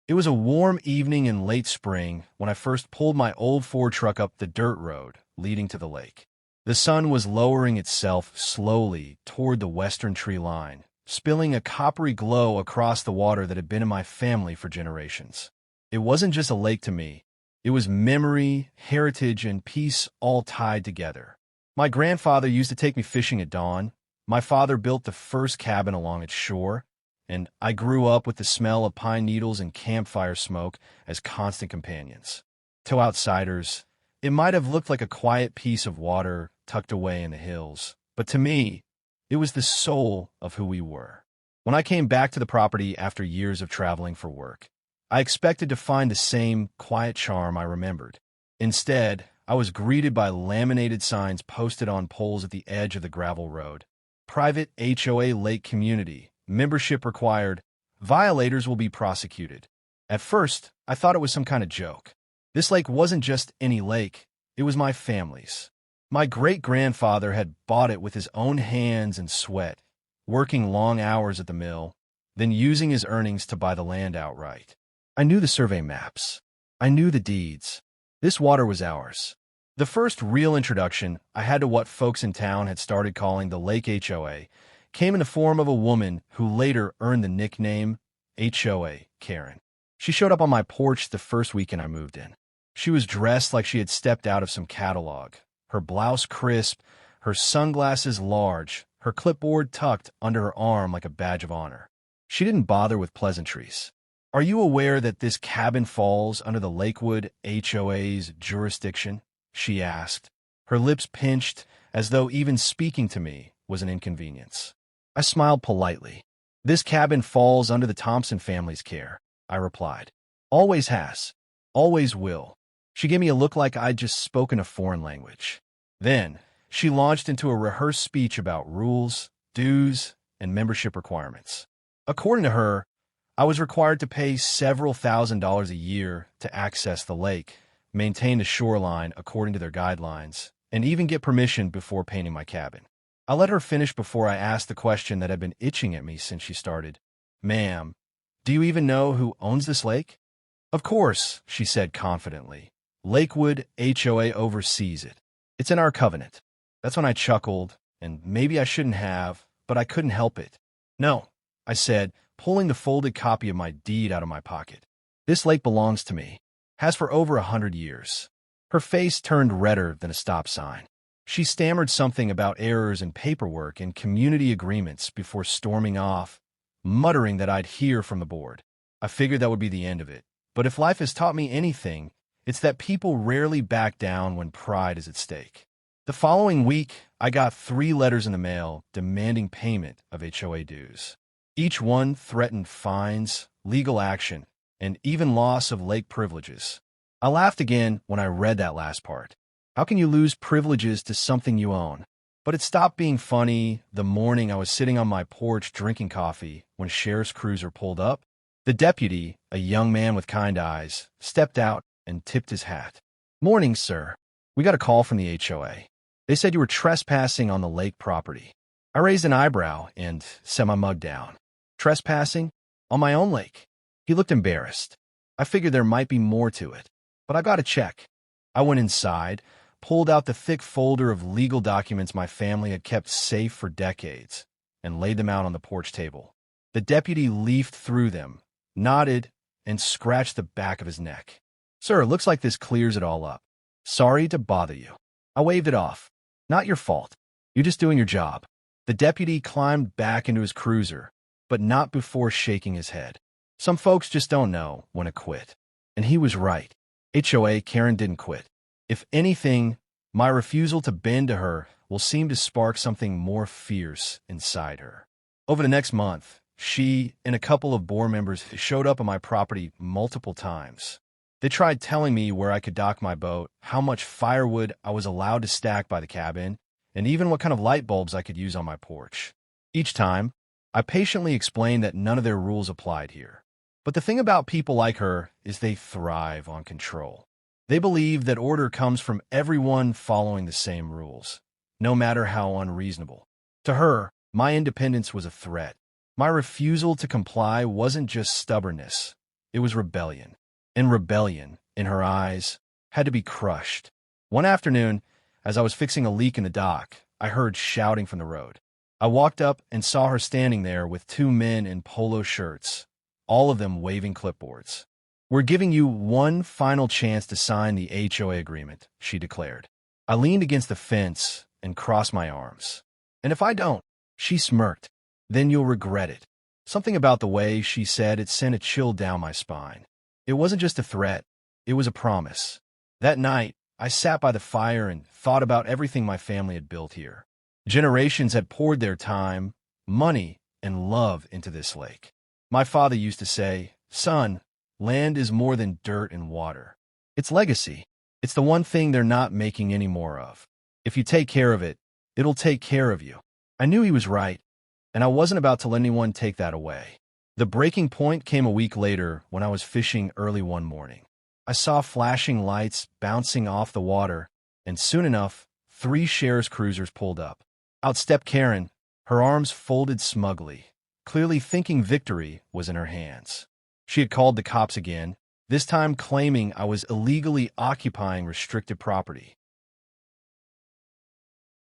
It was a warm evening in late spring when I first pulled my old Ford truck up the dirt road leading to the lake. The sun was lowering itself slowly toward the western tree line, spilling a coppery glow across the water that had been in my family for generations. It wasn't just a lake to me. It was memory, heritage, and peace all tied together. My grandfather used to take me fishing at dawn. My father built the first cabin along its shore, and I grew up with the smell of pine needles and campfire smoke as constant companions. To outsiders, it might have looked like a quiet piece of water tucked away in the hills, but to me, it was the soul of who we were. When I came back to the property after years of traveling for work, I expected to find the same quiet charm I remembered. Instead, I was greeted by laminated signs posted on poles at the edge of the gravel road. Private HOA lake community. Membership required. Violators will be prosecuted. At first, I thought it was some kind of joke. This lake wasn't just any lake. It was my family's. My great-grandfather had bought it with his own hands and sweat, working long hours at the mill, then using his earnings to buy the land outright. I knew the survey maps. I knew the deeds. This water was ours. The first real introduction I had to what folks in town had started calling the Lake HOA came in the form of a woman who later earned the nickname HOA Karen. She showed up on my porch the first weekend I moved in. She was dressed like she had stepped out of some catalog, her blouse crisp, her sunglasses large, her clipboard tucked under her arm like a badge of honor. She didn't bother with pleasantries. "Are you aware that this cabin falls under the Lakewood HOA's jurisdiction?" she asked, her lips pinched as though even speaking to me was an inconvenience. I smiled politely. "This cabin falls under the Thompson family's care," I replied. "Always has. Always will." She gave me a look like I'd just spoken a foreign language. Then, she launched into a rehearsed speech about rules, dues, and membership requirements. According to her, I was required to pay several $1,000s a year to access the lake, maintain the shoreline according to their guidelines, and even get permission before painting my cabin. I let her finish before I asked the question that had been itching at me since she started. "Ma'am, do you even know who owns this lake?" "Of course," she said confidently. "Lakewood HOA oversees it. It's in our covenant." That's when I chuckled, and maybe I shouldn't have, but I couldn't help it. "No," I said, pulling the folded copy of my deed out of my pocket. "This lake belongs to me. Has for over 100 years. Her face turned redder than a stop sign. She stammered something about errors in paperwork and community agreements before storming off, muttering that I'd hear from the board. I figured that would be the end of it. But if life has taught me anything, it's that people rarely back down when pride is at stake. The following week, I got 3 letters in the mail demanding payment of HOA dues. Each one threatened fines, legal action, and even loss of lake privileges. I laughed again when I read that last part. How can you lose privileges to something you own? But it stopped being funny the morning I was sitting on my porch drinking coffee when Sheriff's cruiser pulled up. The deputy, a young man with kind eyes, stepped out and tipped his hat. "Morning, sir. We got a call from the HOA. They said you were trespassing on the lake property." I raised an eyebrow and set my mug down. "Trespassing? On my own lake?" He looked embarrassed. I figured there might be more to it, but I got to check. I went inside, pulled out the thick folder of legal documents my family had kept safe for decades, and laid them out on the porch table. The deputy leafed through them, nodded, and scratched the back of his neck. "Sir, looks like this clears it all up. Sorry to bother you." I waved it off. "Not your fault. You're just doing your job." The deputy climbed back into his cruiser, but not before shaking his head. Some folks just don't know when to quit. And he was right. HOA Karen didn't quit. If anything, my refusal to bend to her will seem to spark something more fierce inside her. Over the next month, she and a couple of board members showed up on my property multiple times. They tried telling me where I could dock my boat, how much firewood I was allowed to stack by the cabin, and even what kind of light bulbs I could use on my porch. Each time, I patiently explained that none of their rules applied here. But the thing about people like her is they thrive on control. They believe that order comes from everyone following the same rules, no matter how unreasonable. To her, my independence was a threat. My refusal to comply wasn't just stubbornness. It was rebellion. And rebellion, in her eyes, had to be crushed. One afternoon, as I was fixing a leak in the dock, I heard shouting from the road. I walked up and saw her standing there with two men in polo shirts, all of them waving clipboards. "We're giving you one final chance to sign the HOA agreement," she declared. I leaned against the fence and crossed my arms. "And if I don't?" She smirked. "Then you'll regret it." Something about the way she said it sent a chill down my spine. It wasn't just a threat, it was a promise. That night, I sat by the fire and thought about everything my family had built here. Generations had poured their time, money, and love into this lake. My father used to say, "Son, land is more than dirt and water. It's legacy. It's the one thing they're not making any more of. If you take care of it, it'll take care of you." I knew he was right, and I wasn't about to let anyone take that away. The breaking point came a week later when I was fishing early one morning. I saw flashing lights bouncing off the water, and soon enough, 3 sheriff's cruisers pulled up. Out stepped Karen, her arms folded smugly, clearly thinking victory was in her hands. She had called the cops again, this time claiming I was illegally occupying restricted property.